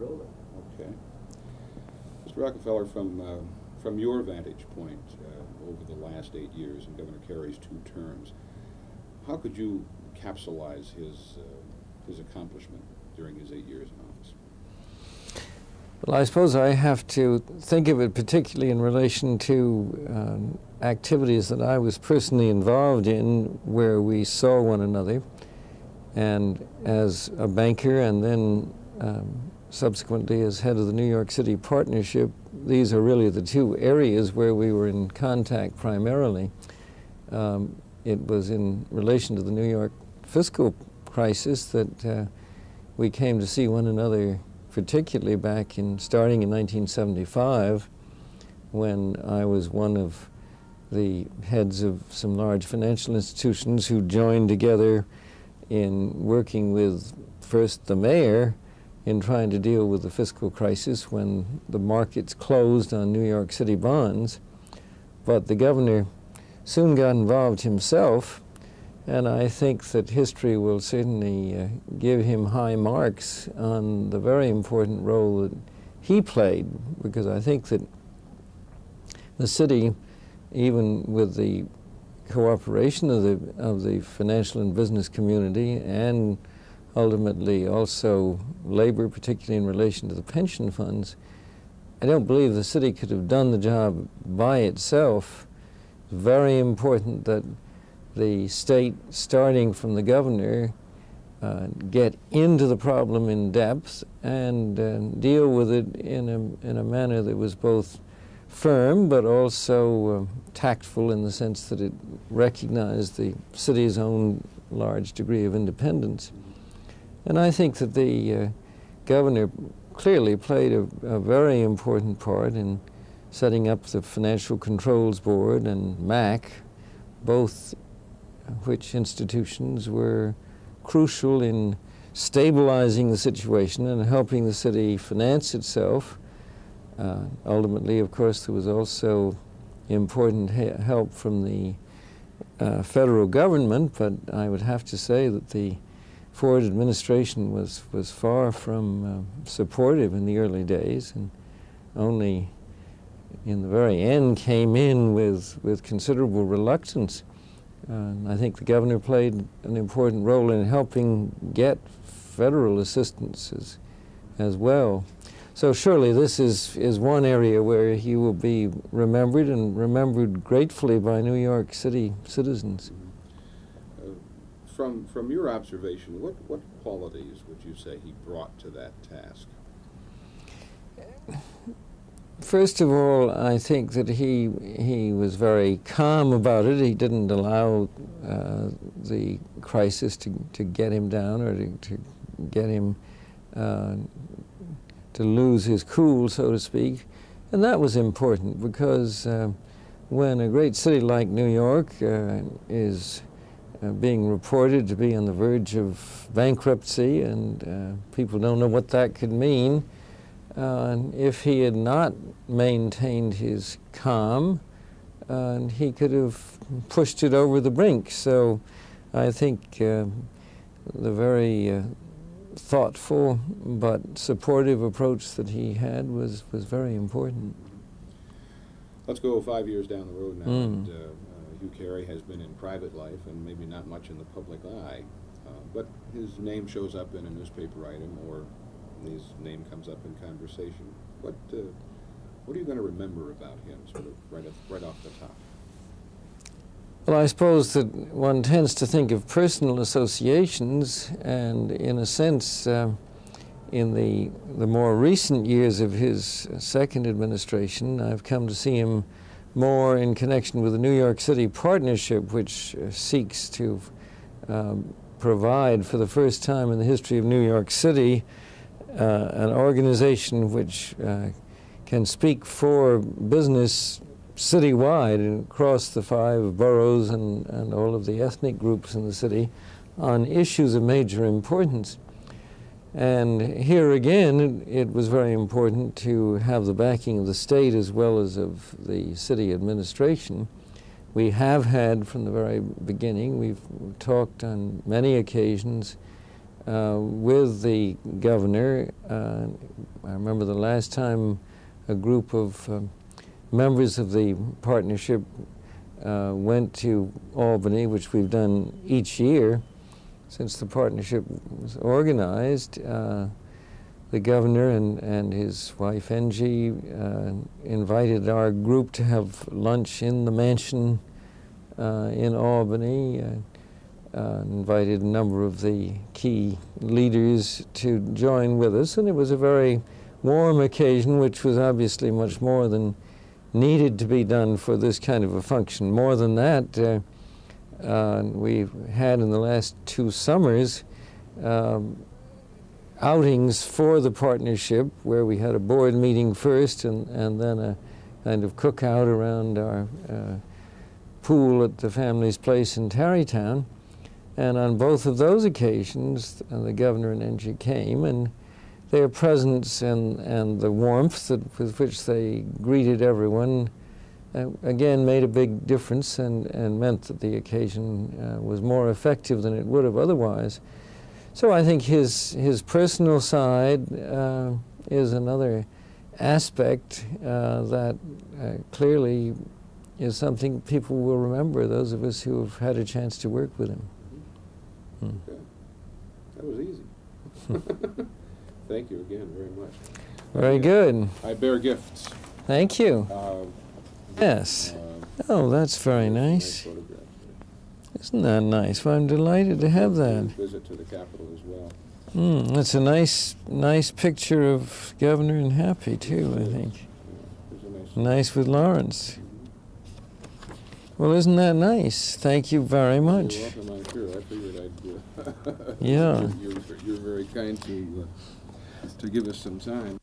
ruler. Okay. Mr. Rockefeller, from your vantage point over the last 8 years in Governor Carey's 2 terms, how could you capsulize his accomplishment during his 8 years in office? Well, I suppose I have to think of it particularly in relation to activities that I was personally involved in where we saw one another. And as a banker and then subsequently as head of the New York City Partnership, these are really the 2 areas where we were in contact primarily. It was in relation to the New York fiscal crisis that we came to see one another, particularly starting in 1975, when I was one of the heads of some large financial institutions who joined together in working with first the mayor in trying to deal with the fiscal crisis when the markets closed on New York City bonds. But the governor soon got involved himself, and I think that history will certainly give him high marks on the very important role that he played, because I think that the city, even with the cooperation of the financial and business community, and ultimately also labor, particularly in relation to the pension funds, I don't believe the city could have done the job by itself. It's very important that the state, starting from the governor, get into the problem in depth and deal with it in a manner that was both firm but also tactful, in the sense that it recognized the city's own large degree of independence. And I think that the governor clearly played a very important part in setting up the Financial Controls Board and MAC, both which institutions were crucial in stabilizing the situation and helping the city finance itself. Ultimately, of course, there was also important help from the federal government, but I would have to say that the Ford administration was far from supportive in the early days, and only in the very end came in with considerable reluctance. I think the governor played an important role in helping get federal assistance as well. So surely this is one area where he will be remembered, and remembered gratefully by New York City citizens. From your observation, what qualities would you say he brought to that task? First of all, I think that he was very calm about it. He didn't allow the crisis to get him down, or to get him to lose his cool, so to speak. And that was important, because when a great city like New York is being reported to be on the verge of bankruptcy, and people don't know what that could mean, if he had not maintained his calm, he could have pushed it over the brink. So I think the very thoughtful but supportive approach that he had was very important. Let's go 5 years down the road now. And, Hugh Carey has been in private life and maybe not much in the public eye, but his name shows up in a newspaper item, or his name comes up in conversation. What are you going to remember about him, sort of right off the top? Well, I suppose that one tends to think of personal associations, and in a sense, in the more recent years of his second administration, I've come to see him more in connection with the New York City Partnership, which seeks to provide, for the first time in the history of New York City, an organization which can speak for business citywide and across the 5 boroughs and all of the ethnic groups in the city on issues of major importance. And here again, it was very important to have the backing of the state as well as of the city administration. We have had from the very beginning, we've talked on many occasions with the governor. I remember the last time a group of members of the partnership went to Albany, which we've done each year since the partnership was organized. The governor and his wife Angie invited our group to have lunch in the mansion in Albany. Invited a number of the key leaders to join with us, and it was a very warm occasion, which was obviously much more than needed to be done for this kind of a function. More than that, we've had in the last 2 summers outings for the partnership, where we had a board meeting first and then a kind of cookout around our pool at the family's place in Tarrytown. And on both of those occasions, the governor and Angie came, and their presence and the warmth with which they greeted everyone again made a big difference and meant that the occasion was more effective than it would have otherwise. So I think his personal side is another aspect that clearly is something people will remember, those of us who have had a chance to work with him. Okay. That was easy. Thank you again very much. Very good. I bear gifts. Thank you. Yes. Oh, that's very nice. Photograph. Isn't that nice? Well, I'm delighted to have that. Visit to the Capitol as well. That's a nice picture of Governor and Happy too, I think. Yeah, nice with Lawrence. Well, isn't that nice? Thank you very much. You're welcome, I'm sure. I figured I'd yeah. You're very kind to give us some time.